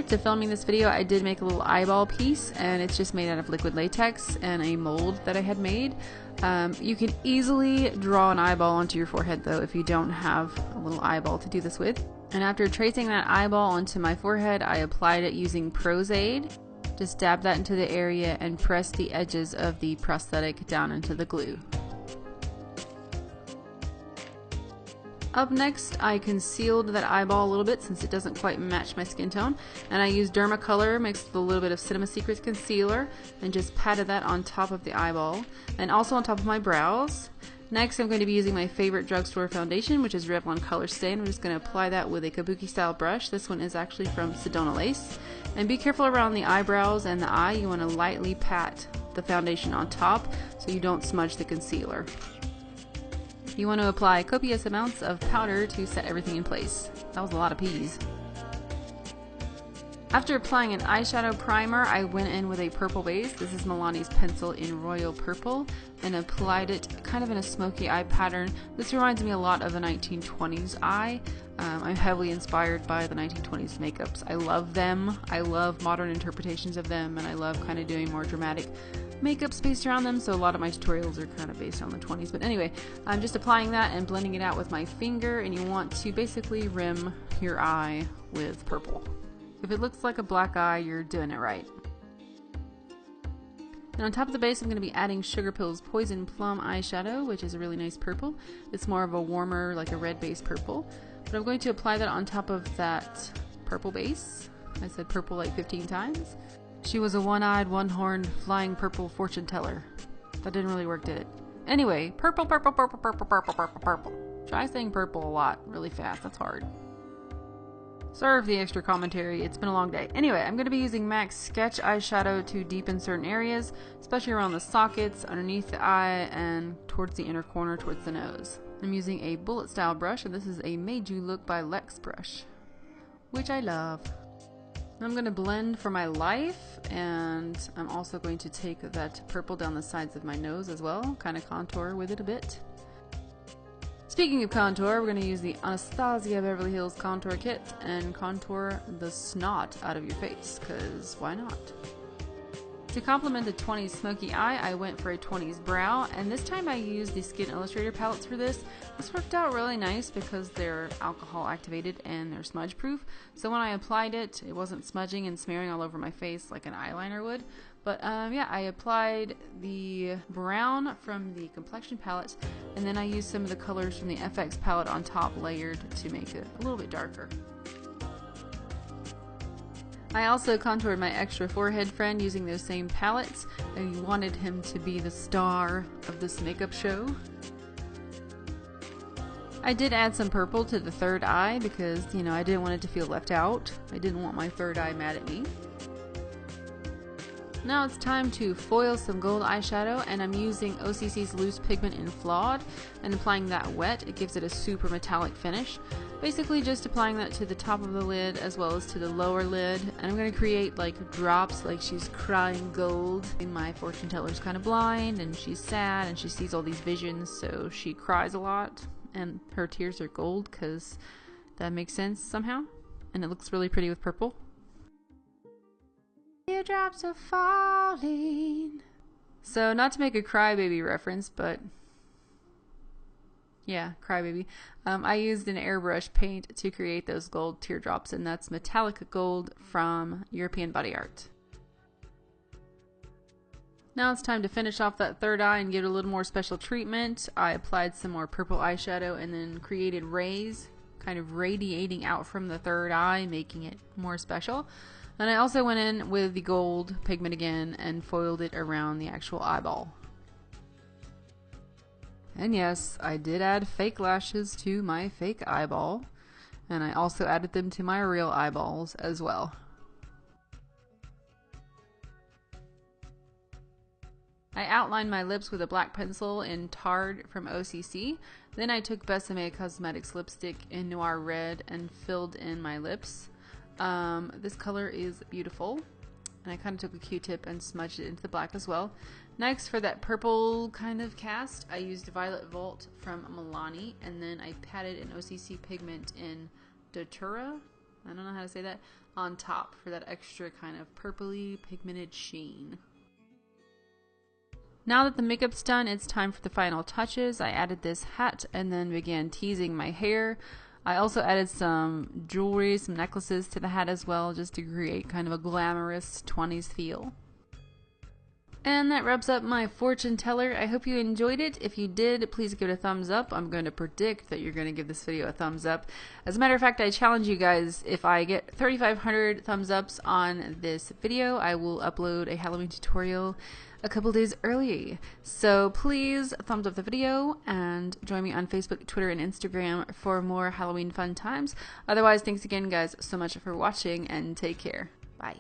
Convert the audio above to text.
to filming this video, I did make a little eyeball piece, and it's just made out of liquid latex and a mold that I had made. You can easily draw an eyeball onto your forehead though if you don't have a little eyeball to do this with. And after tracing that eyeball onto my forehead, I applied it using Pros-Aide. Just dab that into the area and press the edges of the prosthetic down into the glue. Up next, I concealed that eyeball a little bit since it doesn't quite match my skin tone, and I used Dermacolor mixed with a little bit of Cinema Secrets concealer and just patted that on top of the eyeball and also on top of my brows. Next, I'm going to be using my favorite drugstore foundation, which is Revlon Color Stay. I'm just going to apply that with a kabuki style brush. This one is actually from Sedona Lace. And be careful around the eyebrows and the eye. You want to lightly pat the foundation on top so you don't smudge the concealer. You want to apply copious amounts of powder to set everything in place. That was a lot of peas. After applying an eyeshadow primer, I went in with a purple base. This is Milani's pencil in Royal Purple, and applied it kind of in a smoky eye pattern. This reminds me a lot of the 1920s eye. I'm heavily inspired by the 1920s makeups. I love them. I love modern interpretations of them, and I love kind of doing more dramatic makeups based around them, so a lot of my tutorials are kind of based on the 20s. But anyway, I'm just applying that and blending it out with my finger, and you want to basically rim your eye with purple. If it looks like a black eye, you're doing it right. And on top of the base, I'm going to be adding Sugarpill's Poison Plum eyeshadow, which is a really nice purple. It's more of a warmer, like a red base purple. But I'm going to apply that on top of that purple base. I said purple like 15 times. She was a one-eyed, one-horned, flying purple fortune teller. That didn't really work, did it? Anyway, purple, purple, purple, purple, purple, purple, purple. Try saying purple a lot, really fast. That's hard. Sorry for the extra commentary, it's been a long day. Anyway, I'm going to be using MAC Sketch eyeshadow to deepen certain areas, especially around the sockets, underneath the eye, and towards the inner corner, towards the nose. I'm using a bullet style brush, and this is a Made You Look by Lex brush, which I love. I'm going to blend for my life, and I'm also going to take that purple down the sides of my nose as well, kind of contour with it a bit. Speaking of contour, we're going to use the Anastasia Beverly Hills Contour Kit and contour the snot out of your face, because why not? To complement the 20s smoky eye, I went for a 20s brow, and this time I used the Skin Illustrator palettes for this. This worked out really nice because they're alcohol activated and they're smudge proof. So when I applied it, it wasn't smudging and smearing all over my face like an eyeliner would. But yeah, I applied the brown from the complexion palette, and then I used some of the colors from the FX palette on top layered to make it a little bit darker. I also contoured my extra forehead friend using those same palettes. I wanted him to be the star of this makeup show. I did add some purple to the third eye because, you know, I didn't want it to feel left out. I didn't want my third eye mad at me. Now it's time to foil some gold eyeshadow, and I'm using OCC's Loose Pigment in Flawed and applying that wet. It gives it a super metallic finish. Basically just applying that to the top of the lid as well as to the lower lid, and I'm going to create like drops like she's crying gold. My fortune teller's kind of blind and she's sad and she sees all these visions, so she cries a lot and her tears are gold because that makes sense somehow, and it looks really pretty with purple. Teardrops are falling. So not to make a crybaby reference, but yeah, crybaby. I used an airbrush paint to create those gold teardrops, and that's Metallic Gold from European Body Art. Now it's time to finish off that third eye and give it a little more special treatment. I applied some more purple eyeshadow and then created rays kind of radiating out from the third eye, making it more special. And I also went in with the gold pigment again and foiled it around the actual eyeball. And yes, I did add fake lashes to my fake eyeball, and I also added them to my real eyeballs as well. I outlined my lips with a black pencil in Tarte from OCC. Then I took Besame Cosmetics lipstick in Noir Red and filled in my lips. This color is beautiful, and I kind of took a Q-tip and smudged it into the black as well. Next, for that purple kind of cast, I used Violet Volt from Milani, and then I patted an OCC pigment in Datura, I don't know how to say that, on top for that extra kind of purpley pigmented sheen. Now that the makeup's done, it's time for the final touches. I added this hat and then began teasing my hair. I also added some jewelry, some necklaces to the hat as well, just to create kind of a glamorous 20s feel. And that wraps up my fortune teller. I hope you enjoyed it. If you did, please give it a thumbs up. I'm going to predict that you're going to give this video a thumbs up. As a matter of fact, I challenge you guys, if I get 3,500 thumbs ups on this video, I will upload a Halloween tutorial a couple days early. So please thumbs up the video and join me on Facebook, Twitter, and Instagram for more Halloween fun times. Otherwise, thanks again guys so much for watching and take care. Bye.